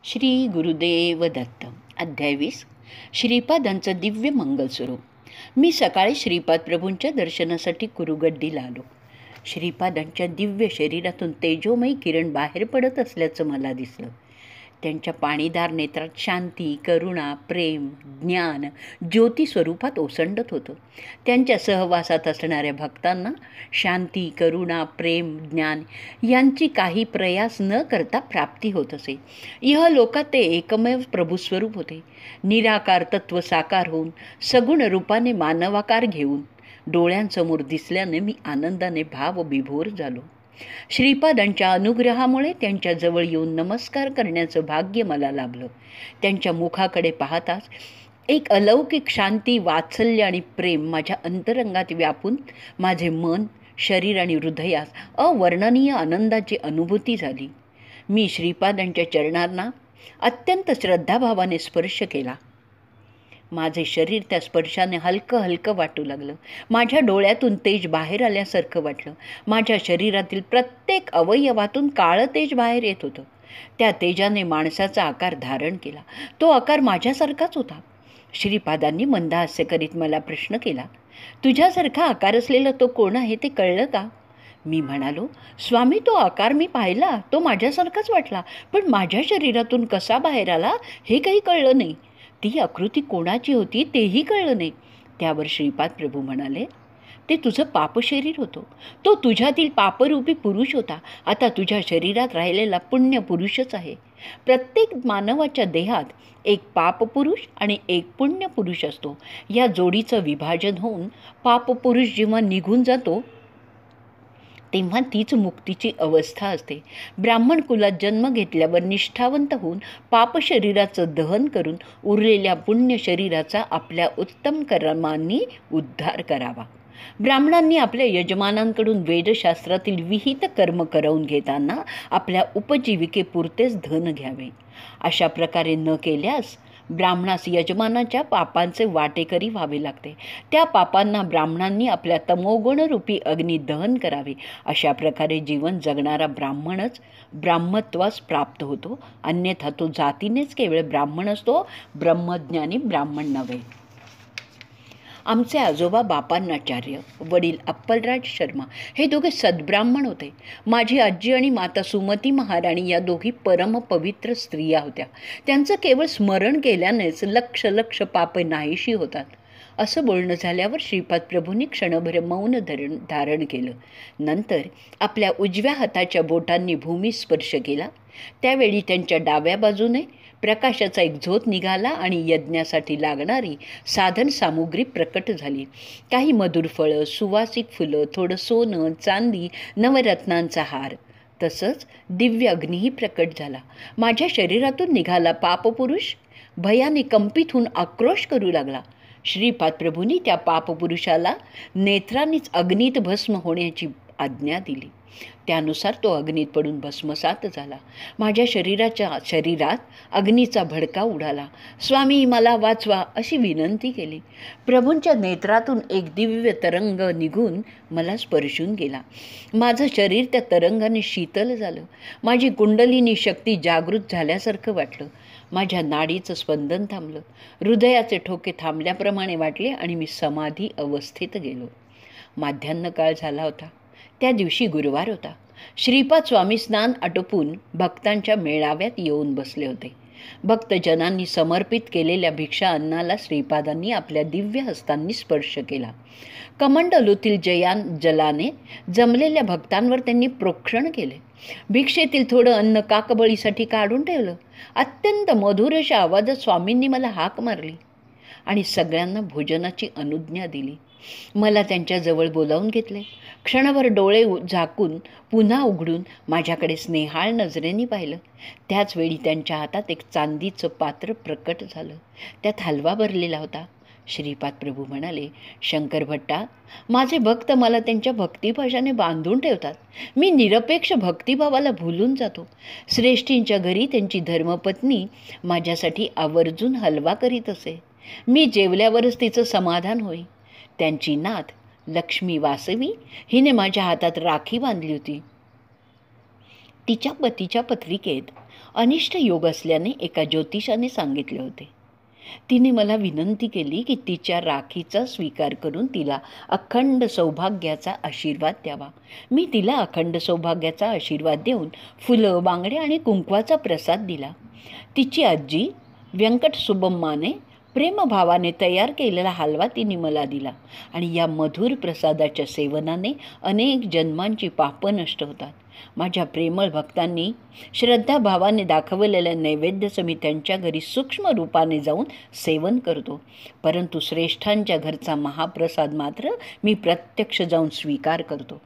श्री गुरुदेव दत्त. अध्याय 20. श्रीपादांचं दिव्य मंगलस्वरूप. मी सकाळी श्रीपाद प्रभूंच्या दर्शनासाठी कुरुगड्डीला आलो. श्रीपादांच्या दिव्य शरीरातून तेजोमयी किरण बाहेर पडत असल्याचं मला दिसलं. त्यांच्या पाणीदार नेत्रात शांती, करुणा, प्रेम, ज्ञान ज्योती स्वरूपात ओसंडत होतं. त्यांच्या सहवासात असणाऱ्या भक्तांना शांती, करुणा, प्रेम, ज्ञान यांची काही प्रयास न करता प्राप्ती होत असे. इहलोकात ते एकमेव प्रभुस्वरूप होते. निराकार तत्व साकार होऊन सगुण रूपाने मानवाकार घेऊन डोळ्यांसमोर दिसल्याने मी आनंदाने भावविभोर झालो. श्रीपादांच्या अनुग्रहामुळे त्यांच्याजवळ येऊन नमस्कार करण्याचं भाग्य मला लाभलं. त्यांच्या मुखाकडे पाहताच एक अलौकिक शांती, वात्सल्य आणि प्रेम माझ्या अंतरंगात व्यापून माझे मन, शरीर आणि हृदयास अवर्णनीय आनंदाची अनुभूती झाली. मी श्रीपादांच्या चरणांना अत्यंत श्रद्धाभावाने स्पर्श केला. माझे शरीर त्या स्पर्शाने हलकं हलकं वाटू लागलं. माझ्या डोळ्यातून तेज बाहेर आल्यासारखं वाटलं. माझ्या शरीरातील प्रत्येक अवयवातून काळं तेज बाहेर येत होतं. त्या तेजाने माणसाचा आकार धारण केला. तो आकार माझ्यासारखाच होता. श्रीपादांनी मंदहास्य करीत मला प्रश्न केला, तुझ्यासारखा आकार असलेला तो कोण आहे ते कळलं का? मी म्हणालो, स्वामी, तो आकार मी पाहिला, तो माझ्यासारखाच वाटला, पण माझ्या शरीरातून कसा बाहेर आला हे काही कळलं नाही. ती आकृती कोणाची होती तेही कळलं नाही. त्यावर श्रीपाद प्रभू म्हणाले, ते तुझं पापशरीर होतं. तो तुझ्यातील पापरूपी पुरुष होता. आता तुझ्या शरीरात राहिलेला पुण्य पुरुषच आहे. प्रत्येक मानवाच्या देहात एक पापपुरुष आणि एक पुण्य पुरुष असतो. या जोडीचं विभाजन होऊन पापपुरुष जेव्हा निघून जातो तेव्हा तीच मुक्तीची अवस्था असते. ब्राह्मण कुलात जन्म घेतल्यावर निष्ठावंत होऊन पापशरीराचं दहन करून उरलेल्या पुण्य शरीराचा आपल्या उत्तम कर्मांनी उद्धार करावा. ब्राह्मणांनी आपल्या यजमानांकडून वेदशास्त्रातील विहित कर्म करवून घेताना आपल्या उपजीविकेपुरतेच धन घ्यावे. अशा प्रकारे न केल्यास ब्राह्मणास यजमानाच्या पापांचे वाटेकरी व्हावे लागते. त्या पापांना ब्राह्मणांनी आपल्या तमोगुणरूपी अग्नी दहन करावे. अशा प्रकारे जीवन जगणारा ब्राह्मणच ब्राह्मत्वास प्राप्त होतो. अन्यथा तो जातीनेच केवळ ब्राह्मण असतो, ब्रह्मज्ञानी ब्राह्मण नव्हे. आमचे आजोबा बापान्नाचार्य, वडील अप्पलराज शर्मा हे दोघे सद्ब्राह्मण होते. माझी आजी आणि माता सुमती महाराणी या दोघी परमपवित्र स्त्रिया होत्या. त्यांचं केवळ स्मरण केल्यानेच लक्ष लक्ष पापे नाहीशी होतात. असं बोलणं झाल्यावर श्रीपाद प्रभूंनी क्षणभर मौन धारण केलं. नंतर आपल्या उजव्या हाताच्या बोटांनी भूमी स्पर्श केला. त्यावेळी त्यांच्या डाव्या बाजूने प्रकाशाचा एक झोत निघाला आणि यज्ञासाठी लागणारी साधन सामुग्री प्रकट झाली. काही मधुर फळं, सुवासिक फुलं, थोडं सोनं, चांदी, नवरत्नांचा हार, तसंच दिव्य अग्नीही प्रकट झाला. माझ्या शरीरातून निघाला पापपुरुष भयाने कंपित होऊन आक्रोश करू लागला. श्रीपाद प्रभूंनी त्या पापपुरुषाला नेत्रांनीच अग्नीत भस्म होण्याची आज्ञा दिली. त्यानुसार तो अग्नीत पडून भस्मसात झाला. माझ्या शरीरात अग्नीचा भडका उडाला. स्वामी, मला वाचवा अशी विनंती केली. प्रभूंच्या नेत्रातून एक दिव्य तरंग निघून मला स्पर्शून गेला. माझं शरीर त्या तरंगाने शीतल झालं. माझी कुंडलिनी शक्ती जागृत झाल्यासारखं वाटलं. माझ्या नाडीचं स्पंदन थांबलं. हृदयाचे ठोके थांबल्याप्रमाणे वाटले आणि मी समाधी अवस्थेत गेलो. माध्यान्ह काळ झाला होता. त्या दिवशी गुरुवार होता. श्रीपाद स्वामी स्नान आटोपून भक्तांच्या मेळाव्यात येऊन बसले होते. भक्तजनांनी समर्पित केलेल्या भिक्षा अन्नाला श्रीपादांनी आपल्या दिव्य हस्तांनी स्पर्श केला. कमंडलूतील जलाने जमलेल्या भक्तांवर त्यांनी प्रोक्षण केले. भिक्षेतील थोडं अन्न काकबळीसाठी काढून ठेवलं. अत्यंत मधुर अशा आवाजात स्वामींनी मला हाक मारली आणि सगळ्यांना भोजनाची अनुज्ञा दिली. मला त्यांच्याजवळ बोलावून घेतले. क्षणभर डोळे झाकून पुन्हा उघडून माझ्याकडे स्नेहाळ नजरेने पाहिलं. त्याचवेळी त्यांच्या हातात एक चांदीचं पात्र प्रकट झालं. त्यात हलवा भरलेला होता. श्रीपाद प्रभू म्हणाले, शंकर भट्टा, माझे भक्त मला त्यांच्या भक्तिभाषाने बांधून ठेवतात. मी निरपेक्ष भक्तिभावाला भुलून जातो. श्रेष्ठींच्या घरी त्यांची धर्मपत्नी माझ्यासाठी आवर्जून हलवा करीत असे. मी जेवल्यावरच तिचं समाधान होई. त्यांची नात लक्ष्मी वासवी हिने माझ्या हातात राखी बांधली होती. तिच्या पतीच्या पत्रिकेत अनिष्ट योग असल्याने एका ज्योतिषाने सांगितले होते. तिने मला विनंती केली की तिच्या राखीचा स्वीकार करून तिला अखंड सौभाग्याचा आशीर्वाद द्यावा. मी तिला अखंड सौभाग्याचा आशीर्वाद देऊन फुलं, बांगडे आणि कुंकवाचा प्रसाद दिला. तिची आजी व्यंकट सुब्बम्माने प्रेमभावाने तयार केलेला हलवा तिने मला दिला आणि या मधुर प्रसादाच्या सेवनाने अनेक जन्मांची पापं नष्ट होतात. माझ्या प्रेमळ भक्तांनी श्रद्धाभावाने दाखवलेल्या नैवेद्याचं मी त्यांच्या घरी सूक्ष्म रूपाने जाऊन सेवन करतो, परंतु श्रेष्ठांच्या घरचा महाप्रसाद मात्र मी प्रत्यक्ष जाऊन स्वीकार करतो.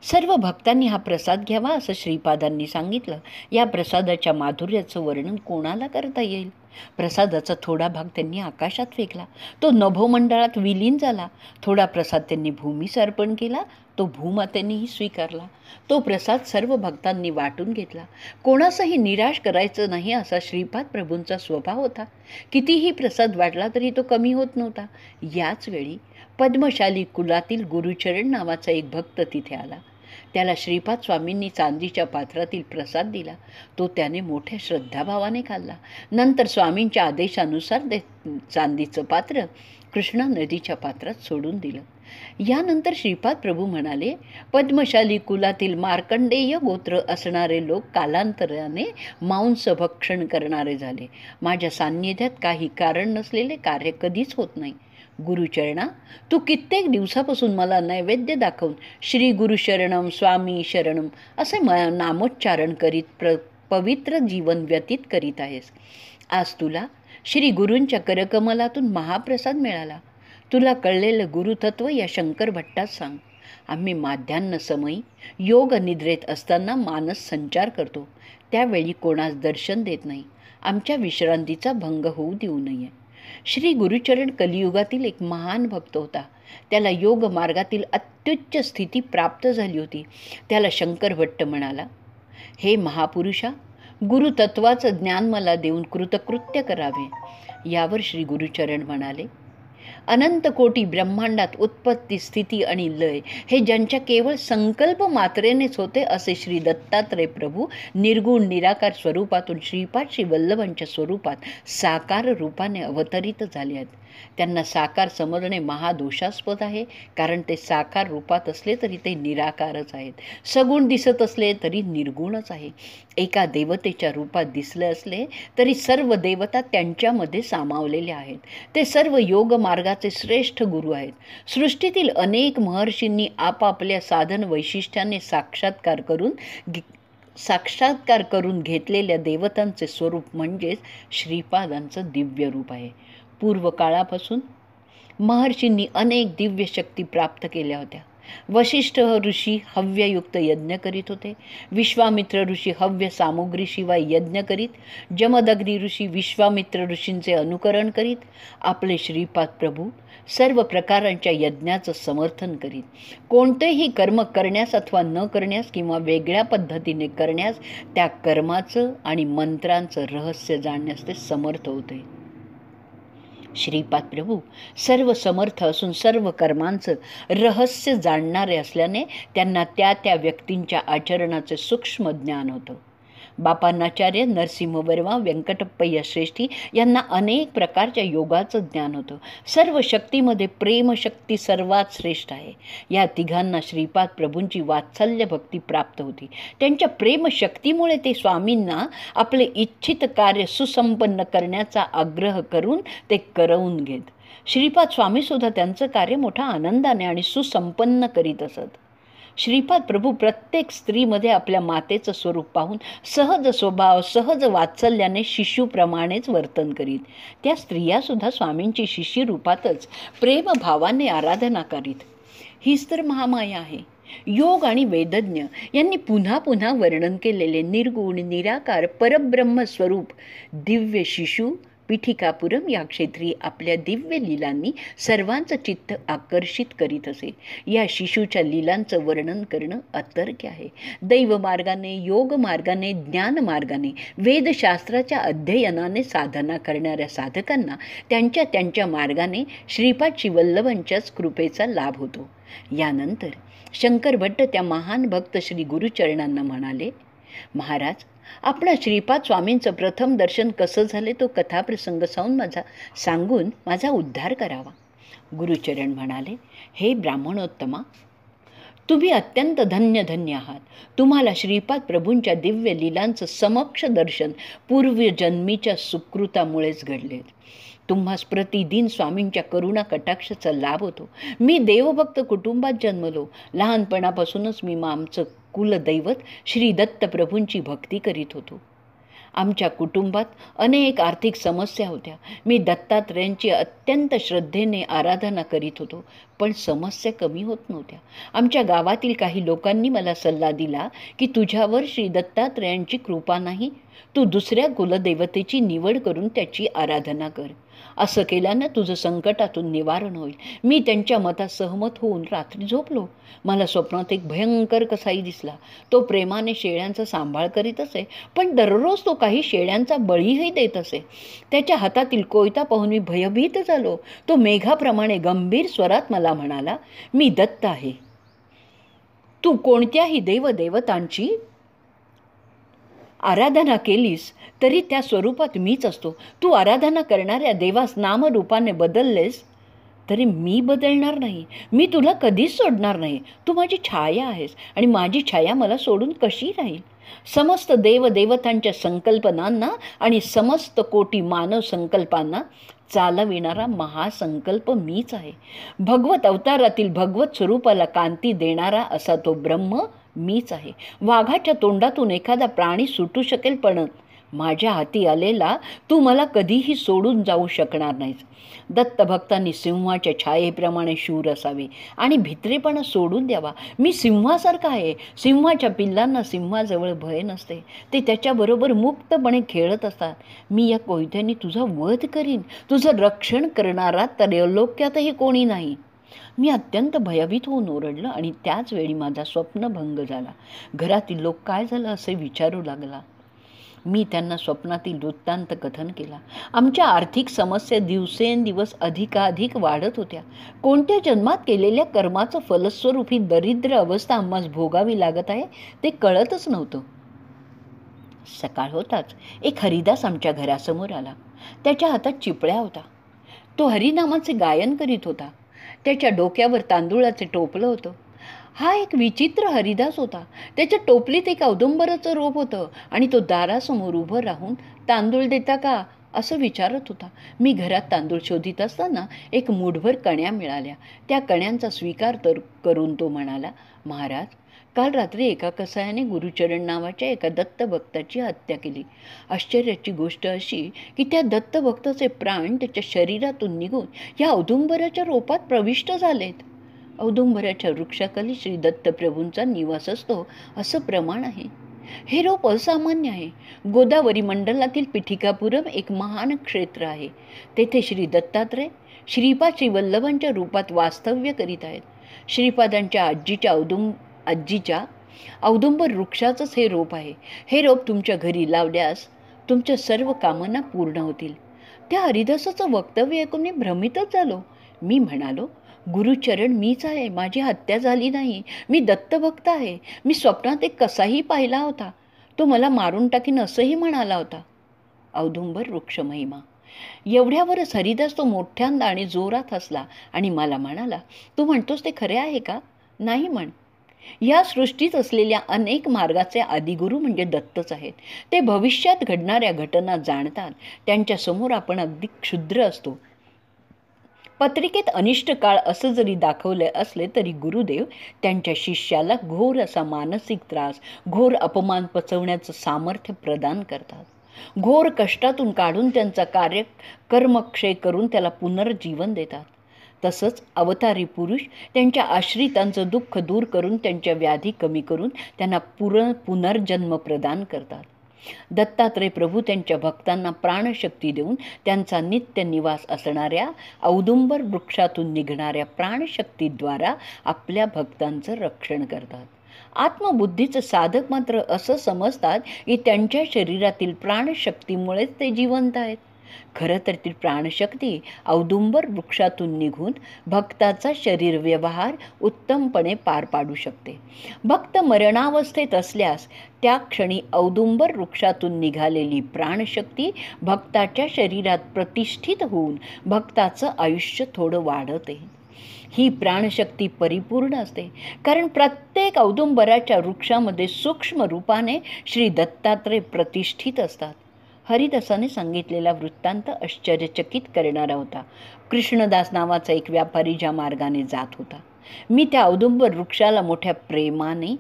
सर्व भक्तांनी हा प्रसाद घ्यावा असं श्रीपादांनी सांगितलं. या प्रसादाच्या माधुर्याचं वर्णन कोणाला करता येईल. प्रसादाचा थोडा भाग त्यांनी आकाशात फेकला, तो नभोमंडळात विलीन झाला. थोडा प्रसाद त्यांनी भूमीस अर्पण केला, तो भूमातेनेही स्वीकारला. तो प्रसाद सर्व भक्तांनी वाटून घेतला. कोणासही निराश करायचं नाही असा श्रीपाद प्रभूंचा स्वभाव होता. कितीही प्रसाद वाटला तरी तो कमी होत नव्हता. याच वेळी पद्मशाली कुलातील गुरुचरण नावाचा एक भक्त तिथे आला. त्याला श्रीपाद स्वामींनी चांदीच्या पात्रातील प्रसाद दिला. तो त्याने मोठ्या श्रद्धाभावाने खाल्ला. नंतर स्वामींच्या आदेशानुसार चांदीचं पात्र कृष्णा नदीच्या पात्रात सोडून दिलं. यानंतर श्रीपाद प्रभू म्हणाले, पद्मशाली कुलातील मार्कंडेय गोत्र असणारे लोक कालांतराने मांसभक्षण करणारे झाले. माझ्या सान्निध्यात काही कारण नसलेले कार्य कधीच होत नाही. गुरुचरणा, तू कित्येक दिवसापासून मला नैवेद्य दाखवून श्री गुरुशरणम स्वामी शरणम असे नामोच्चारण करीत पवित्र जीवन व्यतीत करीत आहेस. आज तुला श्री गुरूंच्या करकमलातून महाप्रसाद मिळाला. तुला कळलेलं गुरुतत्व या शंकर भट्टात सांग. आम्ही माध्यान्ह समयी योग निद्रेत असताना मानस संचार करतो. त्यावेळी कोणास दर्शन देत नाही. आमच्या विश्रांतीचा भंग होऊ देऊ नये. श्री गुरुचरण कलियुगातील एक महान भक्त होता. त्याला योग मार्गातील अत्युच्च स्थिती प्राप्त झाली होती. त्याला शंकर भट्ट म्हणाला, हे महापुरुषा, गुरुतत्वाचं ज्ञान मला देऊन कृतकृत्य करावे. यावर श्री गुरुचरण म्हणाले, अनंत कोटी ब्रह्मांडात उत्पत्ती, स्थिती आणि लय हे ज्यांच्या केवळ संकल्प मात्रेनेच होते असे श्री दत्तात्रय प्रभू निर्गुण निराकार स्वरूपातून श्रीपाद श्री वल्लभांच्या स्वरूपात साकार रूपाने अवतरित झाले आहेत. त्यांना साकार समजणे महादोषास्पद आहे, कारण ते साकार रूपात असले तरी ते निराकारच आहेत. सगुण दिसत असले तरी निर्गुणच आहे. एका देवतेच्या रूपात दिसले असले तरी सर्व देवता त्यांच्यामध्ये सामावलेल्या आहेत. ते सर्व योग मार्गाचे श्रेष्ठ गुरु आहेत. सृष्टीतील अनेक महर्षींनी आपापल्या साधन वैशिष्ट्याने साक्षात्कार करून घेतलेल्या देवतांचे स्वरूप म्हणजेच श्रीपादांचं दिव्य रूप आहे. पूर्व काळापासून महर्षींनी अनेक दिव्य शक्ती प्राप्त केल्या होत्या. वशिष्ठ ऋषी हव्ययुक्त यज्ञ करीत होते. विश्वामित्र ऋषी हव्य सामुग्रीशिवाय यज्ञ करीत. जमदग्नी ऋषी विश्वामित्र ऋषींचे अनुकरण करीत. आपले श्रीपाद प्रभू सर्व प्रकारांच्या यज्ञाचं समर्थन करीत. कोणतेही कर्म करण्यास अथवा न करण्यास किंवा वेगळ्या पद्धतीने करण्यास त्या कर्माचं आणि मंत्रांचं रहस्य जाणण्यास ते समर्थ होते. श्रीपाद प्रभू सर्व समर्थ असून सर्व कर्मांचं रहस्य जाणणारे असल्याने त्यांना त्या त्या व्यक्तींच्या आचरणाचे सूक्ष्म ज्ञान होतं. बापांनाचार्य, नरसिंहवर्मा, व्यंकटप्पय्या श्रेष्ठी यांना अनेक प्रकारच्या योगाचं ज्ञान होतं. सर्व शक्तीमध्ये प्रेमशक्ती सर्वात श्रेष्ठ आहे. या तिघांना श्रीपाद प्रभूंची वात्सल्य भक्ती प्राप्त होती. त्यांच्या प्रेमशक्तीमुळे ते स्वामींना आपले इच्छित कार्य सुसंपन्न करण्याचा आग्रह करून ते करवून घेत. श्रीपाद स्वामीसुद्धा त्यांचं कार्य मोठ्या आनंदाने आणि सुसंपन्न करीत असत. श्रीपाद प्रभू प्रत्येक स्त्रीमध्ये आपल्या मातेचं स्वरूप पाहून सहज स्वभाव, सहज वात्सल्याने शिशुप्रमाणेच वर्तन करीत. त्या स्त्रियासुद्धा स्वामींची शिष्य रूपातच प्रेमभावाने आराधना करीत. हीच तर महामाया आहे. योग आणि वेदज्ञ यांनी पुन्हा पुन्हा वर्णन केलेले निर्गुण निराकार परब्रह्म स्वरूप दिव्य शिशु पिठिकापुरम या क्षेत्री आपल्या दिव्य लीलांनी सर्वांचं चित्त आकर्षित करीत असे. या शिशूच्या लीलांचं वर्णन करणं अतर्क्य आहे. दैव मार्गाने, योग मार्गाने, ज्ञान मार्गाने, वेदशास्त्राच्या अध्ययनाने साधना करणाऱ्या साधकांना त्यांच्या त्यांच्या मार्गाने श्रीपाद श्री वल्लभांच्याच कृपेचा लाभ होतो. यानंतर शंकर भट्ट त्या महान भक्त श्री गुरुचरणांना म्हणाले, महाराज, आपणा श्रीपाद स्वामींचं प्रथम दर्शन कसं झाले तो कथाप्रसंग सांगून माझा उद्धार करावा. गुरुचरण म्हणाले, हे ब्राह्मणोत्तमा, तुम्ही अत्यंत धन्य आहात. तुम्हाला श्रीपाद प्रभूंच्या दिव्य लीलांचं समक्ष दर्शन पूर्वजन्मीच्या सुकृतामुळेच घडले. तुम्हास प्रतिदिन स्वामींच्या करुणा कटाक्षाचा लाभ होतो. मी देवभक्त कुटुंबात जन्मलो. लहानपणापासूनच मी आमचं कुलदैवत श्री दत्त प्रभूंची भक्ती करीत होतो. आमच्या कुटुंबात अनेक आर्थिक समस्या होत्या. मी दत्तात्रयांची अत्यंत श्रद्धेने आराधना करीत होतो, पण समस्या कमी होत नव्हत्या. आमच्या गावातील काही लोकांनी मला सल्ला दिला की तुझ्यावर श्री दत्तात्रयांची कृपा नाही, तू दुसऱ्या कुलदेवतेची निवड करून त्याची आराधना कर. असं केल्यानं तुझं संकटातून निवारण होईल. मी त्यांच्या मतात सहमत होऊन रात्री झोपलो. मला स्वप्नात एक भयंकर कसाई दिसला. तो प्रेमाने शेळ्यांचा सांभाळ करीत असे, पण दररोज तो काही शेळ्यांचा बळीही देत असे. त्याच्या हातातील कोयता पाहून मी भयभीत झालो. तो मेघाप्रमाणे गंभीर स्वरात मला म्हणाला, मी दत्त आहे. तू कोणत्याही देवदेवतांची आराधना केलीस तरी त्या स्वरूपात मीच असतो. तू आराधना करणाऱ्या देवास नामरूपाने बदललेस तरी मी बदलणार नाही. मी तुला कधीच सोडणार नाही. तू माझी छाया आहेस आणि माझी छाया मला सोडून कशी राहील? समस्त देवदेवतांच्या संकल्पनांना आणि समस्त कोटी मानव संकल्पांना चालविणारा महासंकल्प मीच आहे. भगवत अवतारातील भगवत स्वरूपाला कांती देणारा असा तो ब्रह्म मीच आहे. वाघाच्या तोंडातून एखादा प्राणी सुटू शकेल, पण माझ्या हाती आलेला तू मला कधीही सोडून जाऊ शकणार नाहीस. दत्तभक्तांनी सिंहाच्या छायेप्रमाणे शूर असावे आणि भित्रेपणा सोडून द्यावा. मी सिंहासारखा आहे. सिंहाच्या पिल्लांना सिंहाजवळ भय नसते. ते त्याच्याबरोबर मुक्तपणे खेळत असतात. मी या कोयत्याने तुझा वध करीन. तुझं रक्षण करणारा त्रैलोक्यातही कोणी नाही. मी अत्यंत भयभीत होऊन ओरडलं आणि त्याच वेळी माझा स्वप्नभंग झाला. घरातील लोक काय झालं असे विचारू लागला. मी त्यांना स्वप्नातील वृत्तांत कथन केला. आमच्या आर्थिक समस्या दिवसेंदिवस अधिकाधिक वाढत होत्या. कोणत्या जन्मात केलेल्या कर्माचं फलस्वरूप ही दरिद्र अवस्था आम्हास भोगावी लागत आहे ते कळतच नव्हतं. सकाळ होताच एक हरिदास आमच्या घरासमोर आला. त्याच्या हातात चिपळ्या होता. तो हरिनामाचे गायन करीत होता. त्याच्या डोक्यावर तांदूळाचे टोपलं होतं. हा एक विचित्र हरिदास होता. त्याच्या टोपलीत एक औदुंबराचं रोप होतं आणि तो दारासमोर उभं राहून तांदूळ देता का असं विचारत होता. मी घरात तांदूळ शोधित असताना एक मूठभर कण्या मिळाल्या. त्या कण्यांचा स्वीकार करून तो म्हणाला, महाराज, काल रात्री एका कसायाने गुरुचरण नावाच्या एका दत्तभक्ताची हत्या केली. आश्चर्याची गोष्ट अशी की त्या दत्तभक्ताचे प्राण त्याच्या शरीरातून निघून या औदुंबराच्या रोपात प्रविष्ट झालेत. औदुंबराच्या वृक्षाखाली श्री दत्तप्रभूंचा निवास असतो असं प्रमाण आहे. हे रोप असामान्य आहे. गोदावरी मंडलातील पिठिकापुरम एक महान क्षेत्र आहे. तेथे श्री दत्तात्रय श्रीपाद श्रीवल्लभांच्या रूपात वास्तव्य करीत आहेत. श्रीपादांच्या आजीच्या औदुंबर वृक्षाचंच हे रोप आहे. हे रोप तुमच्या घरी लावल्यास तुमच्या सर्व कामना पूर्ण होतील. त्या हरिदासाचं वक्तव्य ऐकून मी भ्रमितच झालो. मी म्हणालो, गुरुचरण मीच आहे. माझी हत्या झाली नाही. मी दत्तभक्त आहे. मी स्वप्नात एक कसाही पाहिला होता. तो मला मारून टाकीन असंही म्हणाला होता. औदुंबर वृक्ष महिमा. एवढ्यावरच हरिदास तो मोठ्यांदा आणि जोरात हसला आणि मला म्हणाला, तू म्हणतोस ते खरे आहे का? नाही म्हण. या सृष्टीत असलेल्या अनेक मार्गाचे आदिगुरु म्हणजे दत्तच आहेत. ते भविष्यात घडणाऱ्या घटना जाणतात. त्यांच्यासमोर आपण अगदी क्षुद्र असतो. पत्रिकेत अनिष्ट काळ असं जरी दाखवले असले तरी गुरुदेव त्यांच्या शिष्याला घोर असा मानसिक त्रास, घोर अपमान पचवण्याचं सामर्थ्य प्रदान करतात. घोर कष्टातून काढून त्यांचा कर्मक्षय करून त्याला पुनर्जीवन देतात. तसंच अवतारी पुरुष त्यांच्या आश्रितांचं दुःख दूर करून त्यांच्या व्याधी कमी करून त्यांना पुनर्जन्म प्रदान करतात. दत्तात्रय प्रभू त्यांच्या भक्तांना प्राणशक्ती देऊन त्यांचा नित्य निवास असणाऱ्या औदुंबर वृक्षातून निघणाऱ्या प्राणशक्तीद्वारा आपल्या भक्तांचं रक्षण करतात. आत्मबुद्धीचे साधक मात्र असं समजतात की त्यांच्या शरीरातील प्राणशक्तीमुळेच ते जिवंत आहेत. खरं तर ती प्राणशक्ती औदुंबर वृक्षातून निघून भक्ताचा शरीर व्यवहार उत्तमपणे पार पाडू शकते. भक्त मरणावस्थेत असल्यास त्या क्षणी औदुंबर वृक्षातून निघालेली प्राणशक्ती भक्ताच्या शरीरात प्रतिष्ठित होऊन भक्ताचं आयुष्य थोडं वाढवते. ही प्राणशक्ती परिपूर्ण असते, कारण प्रत्येक औदुंबराच्या वृक्षामध्ये सूक्ष्म रूपाने श्री दत्तात्रय प्रतिष्ठित असतात. हरिदासाने सांगितलेला वृत्तांत आश्चर्यचकित करणारा होता. कृष्णदास नावाचा एक व्यापारी ज्या मार्गाने जात होता, मी त्या औदुंबर वृक्षाला मोठ्या प्रेमाने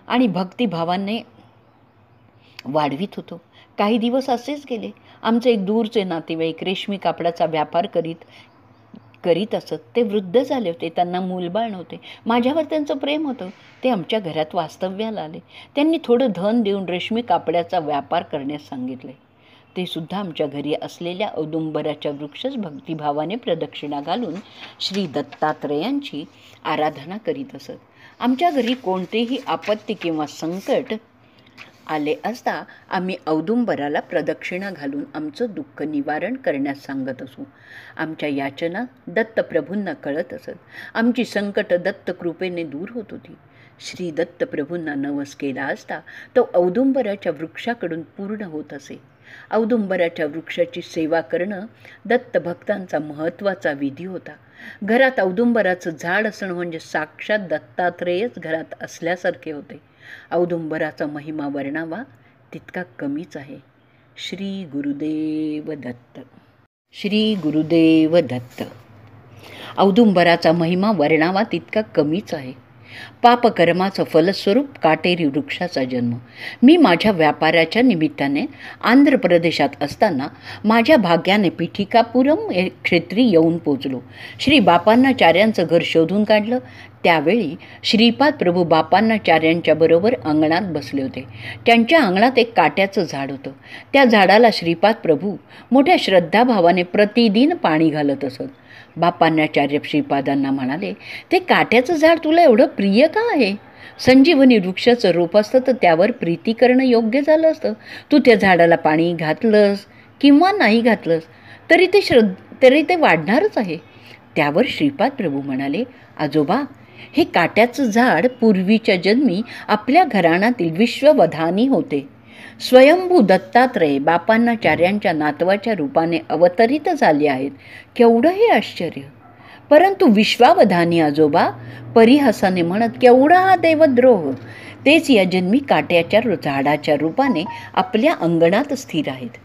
आणि भक्तिभावाने वाढवित होतो. काही दिवस असेच गेले. आमचे एक दूरचे नातेवाईक रेशमी कापडाचा व्यापार करीत असत. ते वृद्ध झाले होते, त्यांना मूलबाळ नव्हते. माझ्यावर त्यांचं प्रेम होतं. ते आमच्या घरात वास्तव्याला आले. त्यांनी थोडं धन देऊन रेशमी कापडाचा व्यापार करण्यास सांगितले. ते सुद्धा आमच्या घरी असलेल्या औदुंबराच्या वृक्षच भक्तिभावाने प्रदक्षिणा घालून श्री दत्तात्रयांची आराधना करीत असत. आमच्या घरी कोणतेही आपत्ती किंवा संकट आले असता आम्ही औदुंबराला प्रदक्षिणा घालून आमचं दुःख निवारण करण्यास सांगत असू. आमच्या याचना दत्तप्रभूंना कळत असत. आमची संकट दत्तकृपेने दूर होत होती. श्री दत्तप्रभूंना नवस केला असता तो औदुंबराच्या वृक्षाकडून पूर्ण होत असे. औदुंबराच्या वृक्षाची सेवा करणं दत्तभक्तांचा महत्त्वाचा विधी होता. घरात औदुंबराचं झाड असणं म्हणजे साक्षात दत्तात्रेयच घरात असल्यासारखे होते. औदुंबराचा महिमा वर्णावा तितका कमीच आहे. श्री गुरुदेव दत्त. श्री गुरुदेव दत्त. औदुंबराचा महिमा वर्णावा तितका कमीच आहे. पापकर्माचं फलस्वरूप काटेरी वृक्षाचा जन्म. मी माझ्या व्यापाराच्या निमित्ताने आंध्र प्रदेशात असताना माझ्या भाग्याने पिठिकापुरम क्षेत्री येऊन पोचलो. श्री बापांनाचार्यांचं घर शोधून काढलं. त्यावेळी श्रीपाद प्रभू बापांनाचार्यांच्या बरोबर अंगणात बसले होते. त्यांच्या अंगणात एक काट्याचं झाड होतं. त्या झाडाला श्रीपाद प्रभू मोठ्या श्रद्धाभावाने प्रतिदिन पाणी घालत असत. बापांनाचार्य श्रीपादांना म्हणाले, ते काट्याचं झाड तुला एवढं प्रिय का आहे? संजीवनी वृक्षाचं रोप असतं तर त्यावर प्रीती करणं योग्य झालं असतं. तू त्या झाडाला पाणी घातलंस किंवा नाही घातलंस तरी ते वाढणारच आहे. त्यावर श्रीपाद प्रभू म्हणाले, आजोबा, हे काट्याचं झाड पूर्वीच्या जन्मी आपल्या घराण्यातील विश्ववधानी होते. स्वयंभू दत्तात्रय बापांनाचार्यांच्या नातवाच्या रूपाने अवतरित झाले आहेत. केवढं हे आश्चर्य! परंतु विश्वावधानी आजोबा परिहासाने म्हणत, केवढा हा देवद्रोह! तेच या जन्मी काट्याच्या झाडाच्या रूपाने आपल्या अंगणात स्थिर आहेत.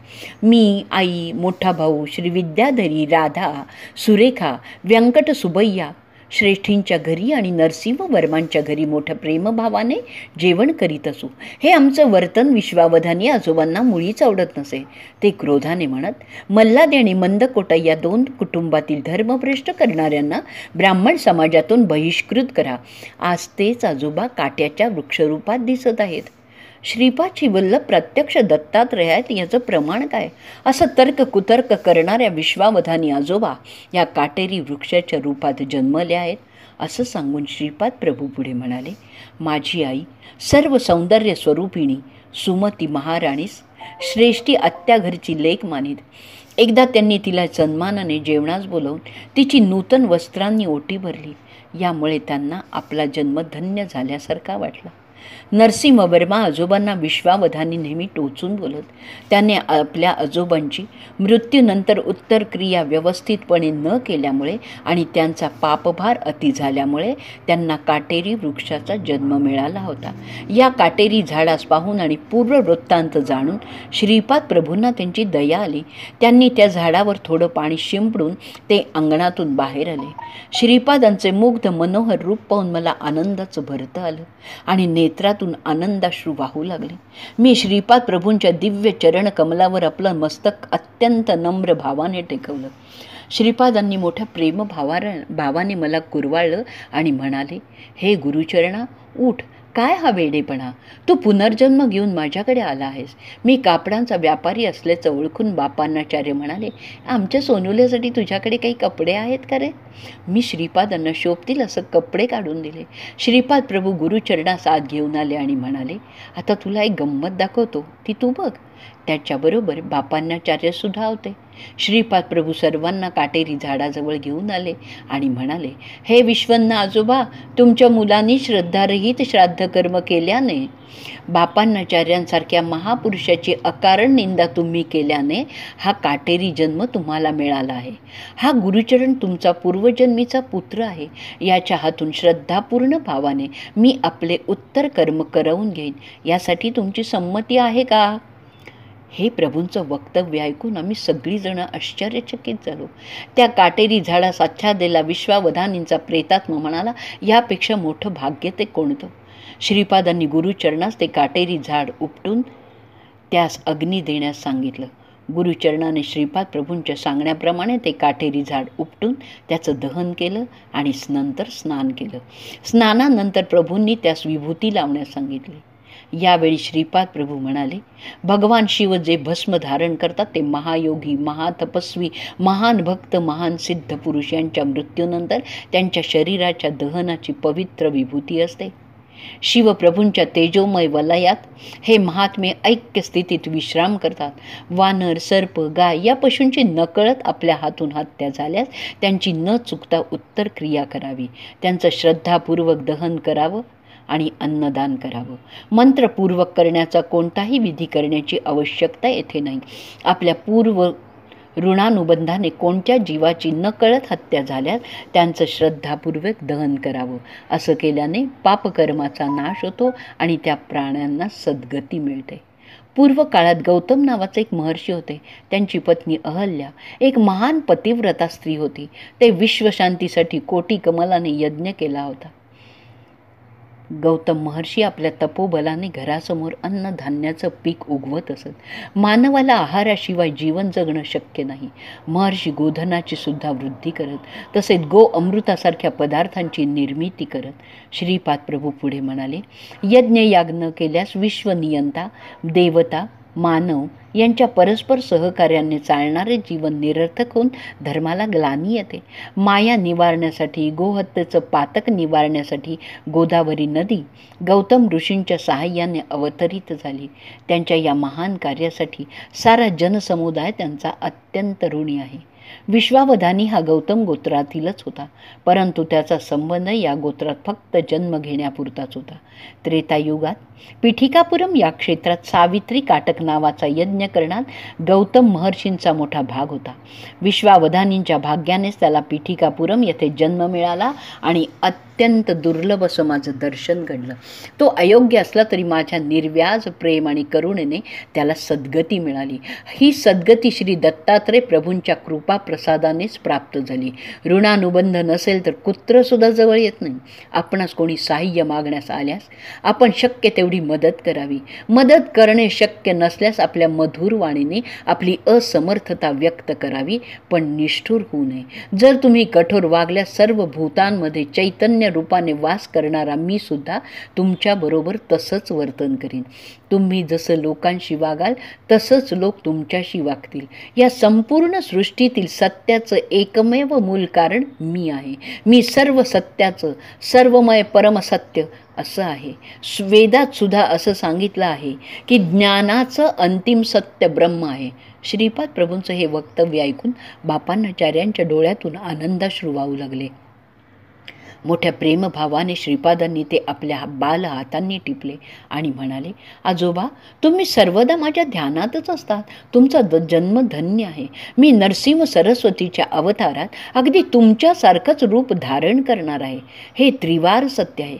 मी, आई, मोठा भाऊ, श्री विद्याधरी, राधा, सुरेखा, व्यंकट सुबैया श्रेष्ठींच्या घरी आणि नरसिंह वर्मांच्या घरी मोठ्या प्रेमभावाने जेवण करीत असू. हे आमचं वर्तन विश्वावधानी आजोबांना मुळीच आवडत नसे. ते क्रोधाने म्हणत, मल्हादी आणि मंदकोटा या 2 कुटुंबातील धर्मभ्रष्ट करणाऱ्यांना ब्राह्मण समाजातून बहिष्कृत करा. आज तेच आजोबा काट्याच्या वृक्षरूपात दिसत आहेत. श्रीपादची वल्लभ प्रत्यक्ष दत्तात्रयात याचं प्रमाण काय? असं तर्क कुतर्क करणाऱ्या विश्वावधानी आजोबा या काटेरी वृक्षाच्या रूपात जन्मले आहेत. असं सांगून श्रीपाद प्रभू पुढे म्हणाले, माझी आई सर्व सौंदर्य स्वरूपिणी सुमती महाराणीस श्रेष्ठी आत्याघरची लेक मानीत. एकदा त्यांनी तिला सन्मानाने जेवणास बोलवून तिची नूतन वस्त्रांनी ओटी भरली. यामुळे त्यांना आपला जन्म धन्य झाल्यासारखा वाटला. नरसिंह वर्मा आजोबांना विश्वावधानी नेहमी टोचून बोलत. त्याने आपल्या आजोबांची मृत्यूनंतर उत्तर क्रिया व्यवस्थितपणे न केल्यामुळे आणि त्यांचा पापभार अति झाल्यामुळे त्यांना काटेरी वृक्षाचा जन्म मिळाला होता. या काटेरी झाडास पाहून आणि पूर्व वृत्तांत जाणून श्रीपाद प्रभूंना त्यांची दया आली. त्यांनी त्या झाडावर थोडं पाणी शिंपडून ते अंगणातून बाहेर आले. श्रीपादांचे मुग्ध मनोहर रूप पाहून मला आनंदाचं भरतं आलं आणि नेत्रातून आनंदाश्रू वाहू लागले. मी श्रीपाद प्रभूंच्या दिव्य चरण कमलावर आपलं मस्तक अत्यंत नम्र भावाने टेकवलं. श्रीपादांनी मोठ्या भावाने मला कुरवाळलं आणि म्हणाले, हे गुरुचरणा, उठ काय हा वेडेपणा? तू पुनर्जन्म घेऊन माझ्याकडे आला आहेस. मी कापडांचा व्यापारी असल्याचं ओळखून बापांनाचार्य म्हणाले, आमच्या सोनुल्यासाठी तुझ्याकडे काही कपडे आहेत का रे? मी श्रीपादांना शोभतील असं कपडे काढून दिले. श्रीपाद प्रभू गुरुचरणास आत घेऊन आले आणि म्हणाले, आता तुला एक गंमत दाखवतो, ती तू बघ. त्याच्याबरोबर बापांनाचार्य सुद्धा होते. श्रीपाद प्रभू सर्वांना काटेरी झाडाजवळ घेऊन आले आणि म्हणाले, हे विश्वन्ना आजोबा, तुमच्या मुलांनी श्रद्धारहित श्राद्धकर्म केल्याने, बापांनाचार्यांसारख्या महापुरुषाची अकारण निंदा तुम्ही केल्याने हा काटेरी जन्म तुम्हाला मिळाला आहे. हा गुरुचरण तुमचा पूर्वजन्मीचा पुत्र आहे. याच्या हातून श्रद्धापूर्ण भावाने मी आपले उत्तर कर्म करवून घेईन. यासाठी तुमची संमती आहे का? हे प्रभूंचं वक्तव्य ऐकून आम्ही सगळीजणं आश्चर्यचकित झालो. त्या काटेरी झाडास आच्छादलेला विश्वावधानींचा प्रेतात्मा म्हणाला, यापेक्षा मोठं भाग्य ते कोणतं? श्रीपादांनी गुरुचरणास ते काटेरी झाड उपटून त्यास अग्नी देण्यास सांगितलं. गुरुचरणाने श्रीपाद प्रभूंच्या सांगण्याप्रमाणे ते काटेरी झाड उपटून त्याचं दहन केलं आणि नंतर स्नान केलं. स्नानानंतर प्रभूंनी त्यास विभूती लावण्यास सांगितली. यावेळी श्रीपाद प्रभू म्हणाले, भगवान शिव जे भस्म धारण करतात ते महायोगी, महातपस्वी, महान भक्त, महान सिद्ध पुरुष यांच्या मृत्यूनंतर त्यांच्या शरीराच्या दहनाची पवित्र विभूती असते. शिवप्रभूंच्या तेजोमय वलयात हे महात्मे ऐक्य स्थितीत विश्राम करतात. वानर, सर्प, गाय या पशूंची नकळत आपल्या हातून हत्या झाल्यास त्यांची न चुकता उत्तर क्रिया करावी. त्यांचं श्रद्धापूर्वक दहन करावं आणि अन्नदान करावं. मंत्रपूर्वक करण्याचा कोणताही विधी करण्याची आवश्यकता येथे नाही. आपल्या पूर्व ऋणानुबंधाने कोणत्या जीवाची नकळत हत्या झाल्यास त्यांचं श्रद्धापूर्वक दहन करावं. असं केल्याने पापकर्माचा नाश होतो आणि त्या प्राण्यांना सद्गती मिळते. पूर्व काळात गौतम नावाचे एक महर्षी होते. त्यांची पत्नी अहल्या एक महान पतिव्रता स्त्री होती. ते विश्वशांतीसाठी कोटी कमलाने यज्ञ केला होता. गौतम महर्षी आपल्या तपोबलाने घरासमोर अन्नधान्याचं पीक उगवत असत. मानवाला आहाराशिवाय जीवन जगणं शक्य नाही. महर्षी गोधनाची सुद्धा वृद्धी करत, तसेच गो अमृतासारख्या पदार्थांची निर्मिती करत. श्रीपाद प्रभू पुढे म्हणाले, यज्ञयाग न केल्यास विश्वनियंता, देवता, मानव यांच्या परस्पर सहकार्याने चालणारे जीवन निरर्थक होऊन धर्माला ग्लानी येते. माया निवारण्यासाठी, गोहत्येचं पातक निवारण्यासाठी गोदावरी नदी गौतम ऋषींच्या सहाय्याने अवतरित झाली. त्यांच्या या महान कार्यासाठी सारा जनसमुदाय त्यांचा अत्यंत ऋणी आहे. विश्वावधानी हा गौतम गोत्रातीलच होता, परंतु त्याचा संबंध या गोत्रात फक्त जन्म घेण्यापुरताच होता. त्रेतायुगात पिठिकापुरम या क्षेत्रात सावित्री काटक नावाचा यज्ञ करण्यात गौतम महर्षींचा मोठा भाग होता. विश्वावधानींच्या भाग्यानेच त्याला पिठिकापुरम येथे जन्म मिळाला आणि अत्यंत दुर्लभ असं माझं दर्शन घडलं. तो अयोग्य असला तरी माझ्या निर्व्याज प्रेम आणि करुणेने त्याला सद्गती मिळाली. ही सद्गती श्री दत्तात्रय प्रभूंच्या कृपा प्रसादानेच प्राप्त झाली. ऋणानुबंध नसेल तर कुत्रसुद्धा जवळ येत नाही. आपणास कोणी साहाय्य मागण्यास आल्यास आपण शक्य तेवढी मदत करावी. मदत करणे शक्य नसल्यास आपल्या मधुर वाणीने आपली असमर्थता व्यक्त करावी, पण निष्ठुर होऊ नये. जर तुम्ही कठोर वागल्यास सर्व भूतांमध्ये चैतन्य रूपाने वास करणारा मी सुद्धा तुमच्याबरोबर तसंच वर्तन करीन. तुम्ही जसं लोकांशी वागाल तसंच लोक तुमच्याशी वागतील. या संपूर्ण सृष्टीतील सत्याचं एकमेव मूल कारण मी आहे. मी सर्व सत्याचं, सर्वमय परमसत्य असं आहे. वेदात सुद्धा असं सांगितलं आहे की ज्ञानाचं अंतिम सत्य ब्रह्म आहे. श्रीपाद प्रभूंचं हे वक्तव्य ऐकून बापांनाचार्यांच्या डोळ्यातून आनंदाश्रू वाहू लागले. मोठ्या प्रेमभावाने श्रीपादांनी ते आपल्या बाल हातांनी टिपले आणि म्हणाले, आजोबा, तुम्ही सर्वदा माझ्या ध्यानातच असतात. तुमचा जन्म धन्य आहे. मी नरसिंह सरस्वतीच्या अवतारात अगदी तुमच्यासारखंच रूप धारण करणार आहे. हे त्रिवार सत्य आहे.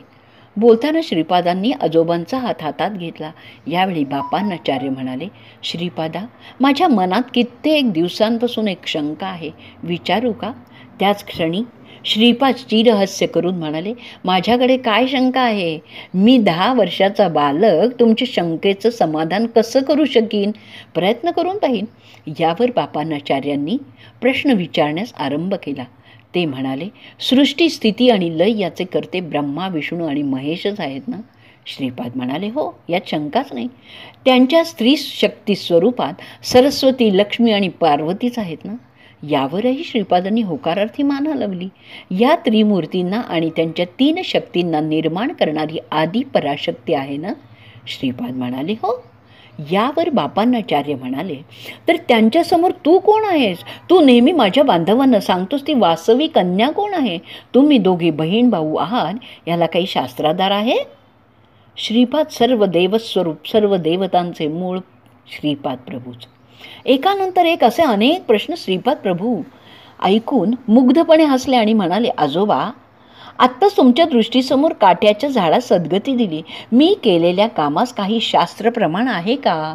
बोलताना श्रीपादांनी आजोबांचा हात हातात घेतला. यावेळी बापांनाचार्य म्हणाले, श्रीपादा, माझ्या मनात कित्येक दिवसांपासून एक शंका आहे, विचारू का? त्याच क्षणी श्रीपाद चिरहस्य करून म्हणाले, माझ्याकडे काय शंका आहे? मी 10 वर्षाचा बालक तुमच्या शंकेचं समाधान कसं करू शकीन? प्रयत्न करून पाहीन. यावर बापांनाचार्यांनी प्रश्न विचारण्यास आरंभ केला. ते म्हणाले, सृष्टी, स्थिती आणि लय याचे करते ब्रह्मा, विष्णू आणि महेशच आहेत ना? श्रीपाद म्हणाले, हो, यात शंकाच नाही. त्यांच्या स्त्री शक्ती स्वरूपात सरस्वती, लक्ष्मी आणि पार्वतीच आहेत ना. यावरही श्रीपादांनी होकारार्थी मान हलवली. या त्रिमूर्तींना आणि त्यांच्या 3 शक्तींना निर्माण करणारी आदी पराशक्ती आहे ना. श्रीपाद म्हणाले, हो. यावर बापांनाचार्य म्हणाले, तर त्यांच्यासमोर तू कोण आहेस? तू नेहमी माझ्या बांधवांना सांगतोस ती वास्तवी कन्या कोण आहे? तुम्ही दोघे बहीण भाऊ आहात, याला काही शास्त्राधार आहे? श्रीपाद सर्व देवस्वरूप, सर्व देवतांचे मूळ श्रीपाद प्रभूच. एकानंतर एक असे अनेक प्रश्न श्रीपाद प्रभू ऐकून मुग्धपणे हसले आणि म्हणाले, आजोबा, आत्ताच तुमच्या दृष्टीसमोर काट्याच्या झाडास सद्गती दिली. मी केलेल्या कामास काही शास्त्रप्रमाण आहे का?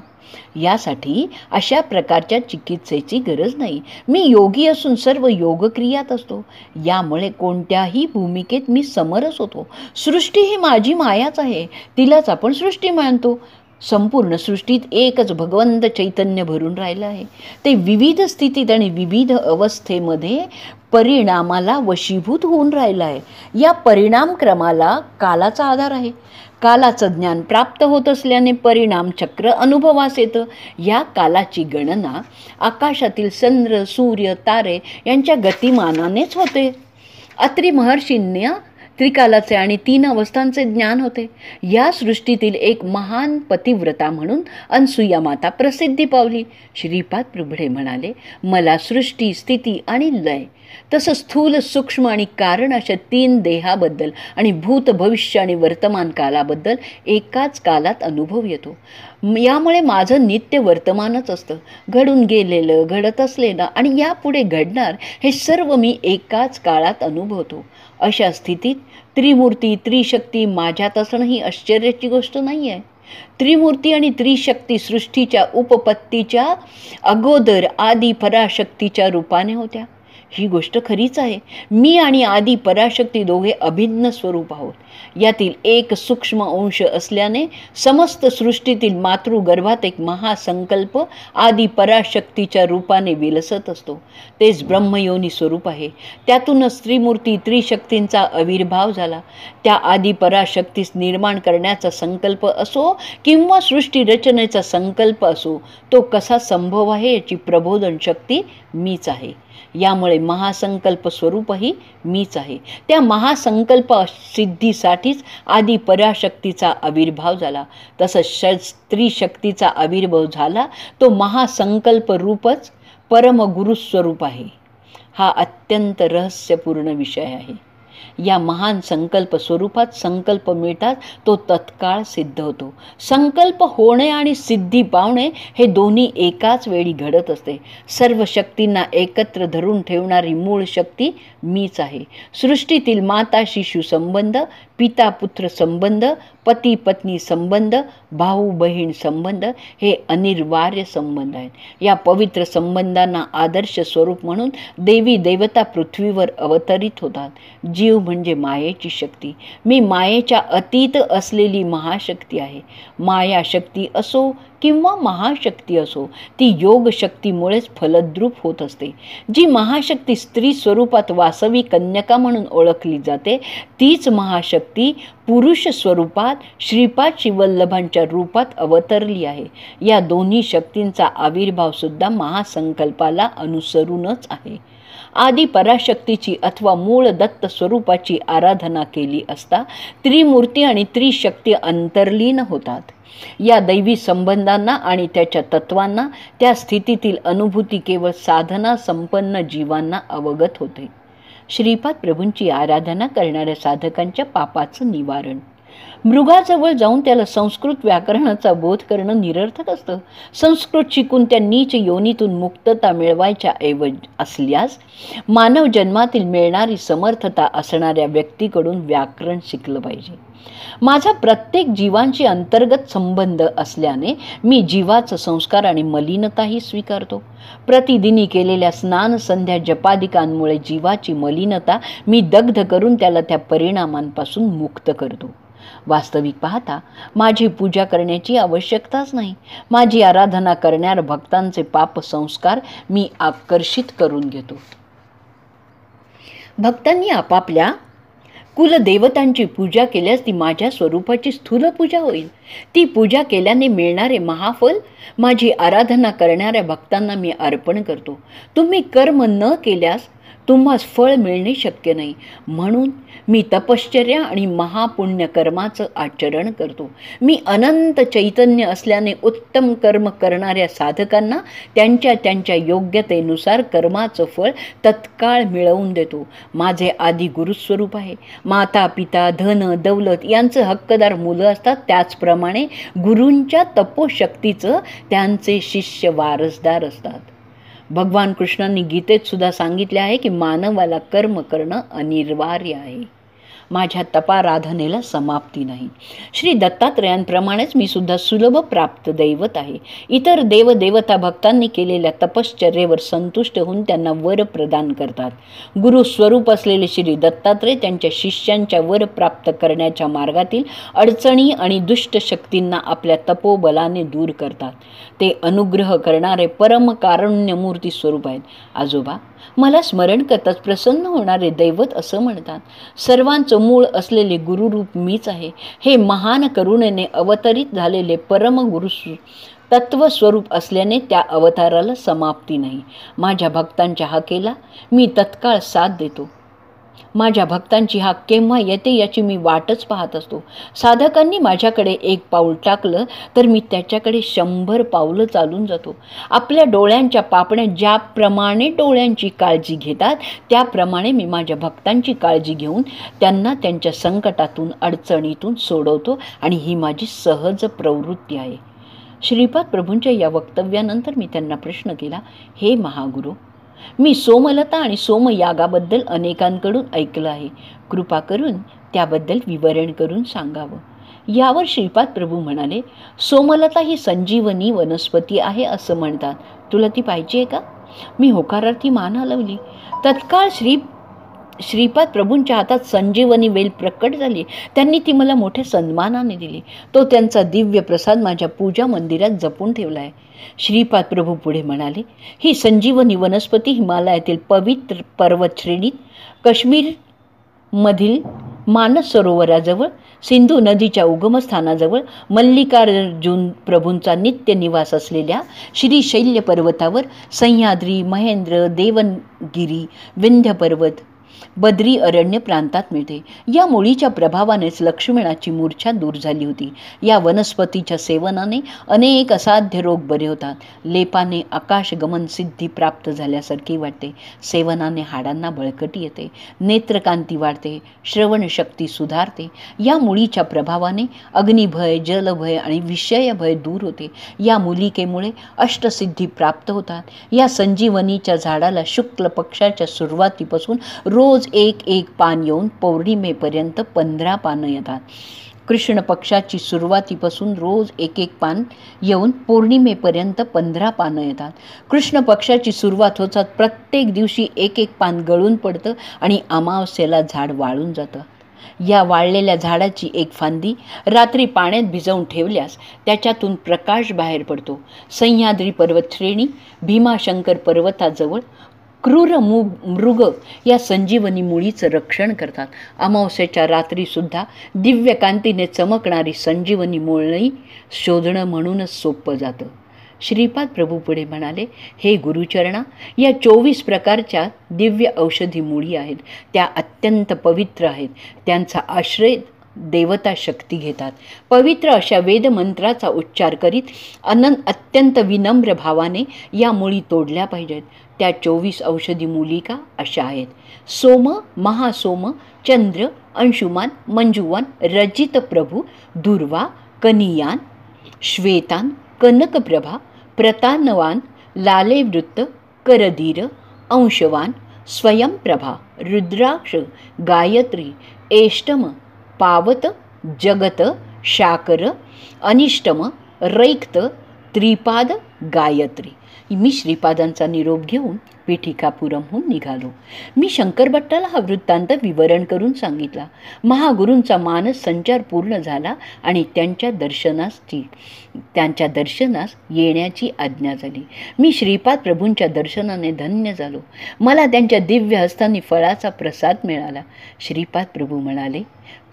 यासाठी अशा प्रकारच्या चिकित्सेची गरज नाही. मी योगी असून सर्व योगक्रियात असतो. यामुळे कोणत्याही भूमिकेत मी समरस होतो. सृष्टी ही माझी मायाच आहे, तिलाच आपण सृष्टी मानतो. संपूर्ण सृष्टीत एकच भगवंत चैतन्य भरून राहिलं आहे. ते विविध स्थितीत आणि विविध अवस्थेमध्ये परिणामाला वशीभूत होऊन राहिलं आहे. या परिणामक्रमाला कालाचा आधार आहे. कालाचं ज्ञान प्राप्त होत असल्याने परिणाम चक्र अनुभवास येतं. या कालाची गणना आकाशातील चंद्र, सूर्य, तारे यांच्या गतिमानानेच होते. अत्री महर्षींना त्रिकालाचे आणि 3 अवस्थांचे ज्ञान होते. या सृष्टीतील एक महान पतिव्रता म्हणून अनसुया माता प्रसिद्धी पावली. श्रीपाद प्रभुडे म्हणाले, मला सृष्टी, स्थिती आणि लय तसं स्थूल, सूक्ष्म आणि कारण अशा 3 देहाबद्दल आणि भूत, भविष्य आणि वर्तमान कालाबद्दल एकाच कालात अनुभव येतो. यामुळे माझं नित्य वर्तमानच असतं. घडून गेलेलं, घडत असलेलं आणि यापुढे घडणार हे सर्व मी एकाच काळात अनुभवतो. अशा स्थितीत त्रिमूर्ती, त्रिशक्ती माझ्यात असणं ही आश्चर्याची गोष्ट नाही आहे. त्रिमूर्ती आणि त्रिशक्ती सृष्टीच्या उपपत्तीच्या अगोदर आदी पराशक्तीच्या रूपाने होत्या. ही गोष्ट खरीच आहे. मी आणि आदी पराशक्ती दोघे अभिन्न स्वरूप आहोत. यातील एक सूक्ष्म अंश असल्याने समस्त सृष्टीतील मातृगर्भात एक महासंकल्प आदी पराशक्तीच्या रूपाने विलसत असतो. तेच ब्रह्मयोनी स्वरूप आहे. त्यातूनच त्रिमूर्ती, त्रिशक्तींचा आविर्भाव झाला. त्या आदी पराशक्तीस निर्माण करण्याचा संकल्प असो किंवा सृष्टी रचनेचा संकल्प असो, तो कसा संभव आहे याची प्रबोधन शक्ती मीच आहे. यामुळे महासंकल्प स्वरूपही मीच आहे. त्या महासंकल्प सिद्धीसाठीच आदी पराशक्तीचा आविर्भाव झाला. तसंच त्रिशक्तीचा आविर्भाव झाला तो महासंकल्प रूपच परमगुरुस्वरूप आहे. हा अत्यंत रहस्यपूर्ण विषय आहे. या महान संकल्प स्वरूपात संकल्प मिळतात तो तत्काळ सिद्ध होतो. संकल्प होणे आणि सिद्धी पावणे हे दोन्ही एकाच वेळी घडत असते. सर्व शक्तींना एकत्र धरून ठेवणारी मूळ शक्ती मीच आहे. सृष्टीतील माता शिशु संबंध, पिता पुत्र संबंध, पती पत्नी संबंध, भाऊ बहीण संबंध हे अनिर्वार्य संबंध आहेत. या पवित्र संबंधांना आदर्श स्वरूप म्हणून देवी देवता पृथ्वीवर अवतरित होतात. जीव म्हणजे मायेची शक्ती. मी मायेच्या अतीत असलेली महाशक्ती आहे. माया शक्ती असो किंवा महाशक्ती असो, ती योग शक्तीमुळेच फलद्रूप होत असते. जी महाशक्ती स्त्री स्वरूपात वासवी कन्यका म्हणून ओळखली जाते, तीच महाशक्ती पुरुष स्वरूपात श्रीपाद शिवल्लभांच्या रूपात अवतरली आहे. या दोन्ही शक्तींचा आविर्भाव सुद्धा महासंकल्पाला अनुसरूनच आहे. आदी पराशक्तीची अथवा मूळ दत्त स्वरूपाची आराधना केली असता त्रिमूर्ती आणि त्रिशक्ती अंतर्लीन होतात. या दैवी संबंधांना आणि त्याच्या तत्वांना, त्या स्थितीतील अनुभूती केवळ साधना संपन्न जीवांना अवगत होते. श्रीपाद प्रभूंची आराधना करणाऱ्या साधकांच्या पापाचं निवारण. मृगाजवळ जाऊन त्याला संस्कृत व्याकरणाचा बोध करणं निरर्थक असतं. संस्कृत शिकून त्या नीच योनीतून मुक्तता मिळवायच्या ऐवज असल्यास मानव जन्मातील मिळणारी समर्थता असणाऱ्या व्यक्तीकडून व्याकरण शिकलं पाहिजे. माझा प्रत्येक जीवांशी अंतर्गत संबंध असल्याने मी जीवाचं संस्कार आणि मलिनताही स्वीकारतो. प्रतिदिनी केलेल्या स्नान संध्या जपादिकांमुळे जीवाची मलिनता मी दग्ध करून त्याला त्या परिणामांपासून मुक्त करतो. वास्तविक पाहता माझी पूजा करण्याची आवश्यकताच नाही. माझी आराधना करणाऱ्या भक्तांचे पाप संस्कार मी आकर्षित करून घेतो. भक्तांनी आपापल्या कुलदेवतांची पूजा केल्यास ती माझ्या स्वरूपाची स्थूल पूजा होईल. ती पूजा केल्याने मिळणारे महाफल माझी आराधना करणाऱ्या भक्तांना मी अर्पण करतो. तुम्ही कर्म न केल्यास तुम्हास फळ मिळणे शक्य नाही. म्हणून मी तपश्चर्या आणि महापुण्य कर्माचं आचरण करतो. मी अनंत चैतन्य असल्याने उत्तम कर्म करणाऱ्या साधकांना त्यांच्या त्यांच्या योग्यतेनुसार कर्माचं फळ तत्काळ मिळवून देतो. माझे आदी गुरुस्वरूप आहे. माता पिता धन दौलत यांचं हक्कदार मुलं असतात, त्याचप्रमाणे गुरूंच्या तपोशक्तीचं त्यांचे शिष्य वारसदार असतात. भगवान कृष्णांनी गीतेत सुद्धा सांगितले आहे की मानवाला कर्म करणं अनिवार्य आहे. माझ्या तपाराधनेला समाप्ती नाही. श्री दत्तात्रयांप्रमाणेच मी सुद्धा सुलभ प्राप्त दैवत आहे. इतर देवदेवता भक्तांनी केलेल्या तपश्चर्येवर संतुष्ट होऊन त्यांना वर प्रदान करतात. गुरुस्वरूप असलेले श्री दत्तात्रय त्यांच्या शिष्यांच्या वर प्राप्त करण्याच्या मार्गातील अडचणी आणि दुष्ट शक्तींना आपल्या तपोबलाने दूर करतात. ते अनुग्रह करणारे परमकारुण्यमूर्ती स्वरूप आहेत. आजोबा, मला स्मरण करताच प्रसन्न होणारे दैवत असं म्हणतात. सर्वांचं मूळ असलेले गुरुरूप मीच आहे. हे महान करुणेने अवतरित झालेले परमगुरु तत्वस्वरूप असल्याने त्या अवताराला समाप्ती नाही. माझ्या भक्तांच्या हाकेला मी तत्काळ साथ देतो. माझ्या भक्तांची हाक केव्हा येते याची मी वाटच पाहत असतो. साधकांनी माझ्याकडे एक पाऊल टाकलं तर मी त्याच्याकडे 100 पावलं चालून जातो. आपल्या डोळ्यांच्या पापण्या ज्याप्रमाणे डोळ्यांची काळजी घेतात त्याप्रमाणे मी माझ्या भक्तांची काळजी घेऊन त्यांना त्यांच्या संकटातून अडचणीतून सोडवतो आणि ही माझी सहज प्रवृत्ती आहे. श्रीपाद प्रभूंच्या या वक्तव्यानंतर मी त्यांना प्रश्न केला, हे महागुरू, मी सोमलता आणि सोमयागाबद्दल अनेकांकडून ऐकलं आहे. कृपा करून त्याबद्दल विवरण करून सांगावं. यावर श्रीपाद प्रभू म्हणाले, सोमलता ही संजीवनी वनस्पती आहे असं म्हणतात. तुला ती पाहिजे आहे का? मी होकारार्थी मान हलवली. तत्काळ श्रीपाद प्रभूंच्या हातात संजीवनी वेल प्रकट झाली. त्यांनी ती मला मोठ्या सन्मानाने दिली. तो त्यांचा दिव्य प्रसाद माझ्या पूजा मंदिरात जपून ठेवला आहे. श्रीपाद प्रभू पुढे म्हणाले, ही संजीवनी वनस्पती हिमालयातील पवित्र पर्वतश्रेणीत, काश्मीरमधील मानस सरोवराजवळ, सिंधू नदीच्या उगमस्थानाजवळ, मल्लिकार्जुन प्रभूंचा नित्य निवास असलेल्या श्रीशैल्य पर्वतावर, सह्याद्री, महेंद्र, देवगिरी, विंध्य पर्वत, बद्री अरण्य प्रांतात मिळते. या मुळीच्या प्रभावानेच लक्ष्मणाची मूर्छा दूर झाली होती. या वनस्पतीच्या सेवनाने अनेक असाध्य रोग बरे होतात. लेपाने आकाशगमन सिद्धी प्राप्त झाल्यासारखी वाटते. सेवनाने हाडांना बळकटी येते, नेत्रकांती वाढते, श्रवणशक्ती सुधारते. या मुळीच्या प्रभावाने अग्निभय, जलभय आणि विषयभय दूर होते. या मूलिकेमुळे अष्टसिद्धी प्राप्त होतात. या संजीवनीच्या झाडाला शुक्ल पक्षाच्या सुरुवातीपासून रोज एक पान येऊन पौर्णिमेपर्यंत 15 पानं येतात. कृष्ण पक्षाची सुरुवातीपासून रोज एक पान येऊन पौर्णिमेपर्यंत 15 पानं येतात. कृष्ण पक्षाची सुरुवात होतात प्रत्येक दिवशी एक पान गळून पडतं आणि अमावस्येला झाड वाळून जातं. या वाळलेल्या झाडाची एक फांदी रात्री पाण्यात भिजवून ठेवल्यास त्याच्यातून प्रकाश बाहेर पडतो. सह्याद्री पर्वतश्रेणी, भीमाशंकर पर्वताजवळ क्रूर मृग या संजीवनी मुळीचं रक्षण करतात. अमावस्येच्या रात्रीसुद्धा दिव्यकांतीने चमकणारी संजीवनी मुळी शोधणं म्हणूनच सोपं जातं. श्रीपाद प्रभू पुढे म्हणाले, हे गुरुचरणा, या 24 प्रकारच्या दिव्य औषधी मुळी आहेत. त्या अत्यंत पवित्र आहेत. त्यांचा आश्रय देवता शक्ती घेतात. पवित्र अशा वेदमंत्राचा उच्चार करीत अत्यंत विनम्र भावाने या मुळी तोडल्या पाहिजेत. त्या 24 औषधी मूलिका अशा आहेत: सोम, महासोम, चंद्र, अंशुमान, मंजुवान, रजित प्रभू, दुर्वा, कनियान, श्वेतान, कनकप्रभा, प्रतानवान, लालेवृत्त, करधीर, अंशवान, स्वयंप्रभा, रुद्राक्ष, गायत्री, एष्टम, पावत, जगत, शाकर, अनिष्टम, रैक्त, त्रिपाद, गायत्री. मी श्रीपादांचा निरोप घेऊन पीठिकापुरमहून निघालो. मी शंकरभट्टाला हा वृत्तांत विवरण करून सांगितला. महागुरूंचा मानस संचार पूर्ण झाला आणि त्यांच्या दर्शनास येण्याची आज्ञा झाली. मी श्रीपाद प्रभूंच्या दर्शनाने धन्य झालो. मला त्यांच्या दिव्य हस्तांनी फळाचा प्रसाद मिळाला. श्रीपाद प्रभू म्हणाले,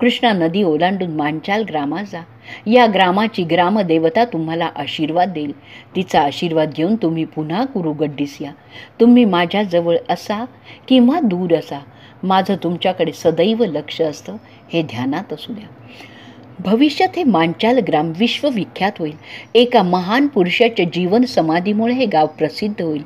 कृष्णा नदी ओलांडून मांचाल ग्रामात जा. या ग्रामाची ग्रामदेवता तुम्हाला आशीर्वाद देईल. तिचा आशीर्वाद घेऊन तुम्ही पुन्हा कुरुगड्डीस या. तुम्ही माझ्याजवळ असा किंवा दूर असा, माझं तुमच्याकडे सदैव लक्ष असतं, हे ध्यानात असू द्या. भविष्यात हे मांचाल ग्राम विश्वविख्यात होईल. एका महान पुरुषाच्या जीवन समाधीमुळे हे गाव प्रसिद्ध होईल.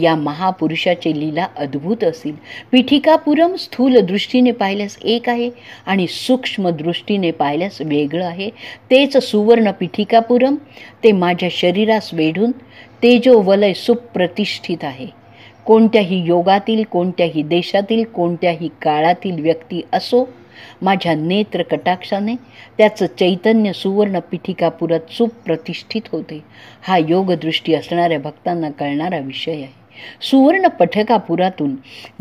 या महापुरुषाची लीला अद्भुत असेल. पीठिकापुरम स्थूल दृष्टीने पाहिल्यास एक आहे आणि सूक्ष्म दृष्टीने पाहिल्यास वेगळं आहे. तेच सुवर्ण पीठिकापुरम, ते माझ्या शरीरास वेढून तेजोवलय सुप्रतिष्ठित आहे. कोणत्याही योगातील, कोणत्याही देशातील, कोणत्याही काळातील व्यक्ती असो, माझ्या नेत्र कटाक्षाने त्याचं चैतन्य सुवर्ण पीठिकापुरात सुप्रतिष्ठित होते. हा योगदृष्टी असणाऱ्या भक्तांना कळणारा विषय आहे. सुवर्ण पठकापुरातून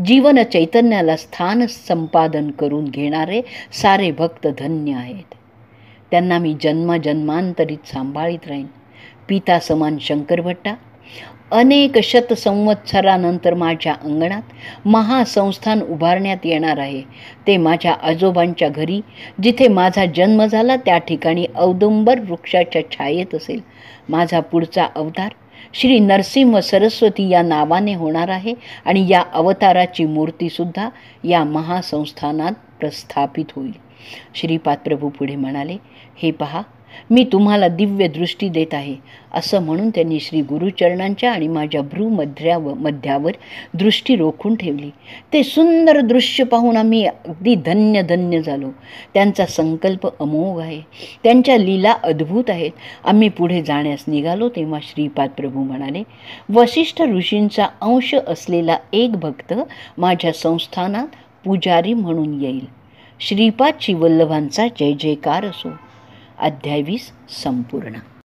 जीवन चैतन्याला स्थान संपादन करून घेणारे सारे भक्त धन्य आहेत. त्यांना मी जन्मांतरीत सांभाळीत राहीन. पिता समान शंकरभट्टा अनेक शतसंवत्सरानंतर माझ्या अंगणात महासंस्थान उभारण्यात येणार आहे. ते माझ्या आजोबांच्या घरी, जिथे माझा जन्म झाला, त्या ठिकाणी औदुंबर वृक्षाच्या छायेत असेल. माझा पुढचा अवतार श्री नरसिंह सरस्वती या नावाने होणार आहे आणि या अवताराची मूर्तीसुद्धा या महासंस्थानात प्रस्थापित होईल. श्रीपाद प्रभू पुढे म्हणाले, हे पहा, मी तुम्हाला दिव्य दृष्टी देत आहे. असं म्हणून त्यांनी श्री गुरुचरणांच्या आणि माझ्या मध्यावर दृष्टी रोखून ठेवली. ते सुंदर दृश्य पाहून आम्ही अगदी धन्य झालो. त्यांचा संकल्प अमोघ आहे. त्यांच्या लीला अद्भुत आहेत. आम्ही पुढे जाण्यास निघालो तेव्हा श्रीपाद प्रभू म्हणाले, वसिष्ठ ऋषींचा अंश असलेला एक भक्त माझ्या संस्थानात पुजारी म्हणून येईल. श्रीपाद श्रीवल्लभांचा जय जयकार असो. अध्याय 20 संपूर्ण.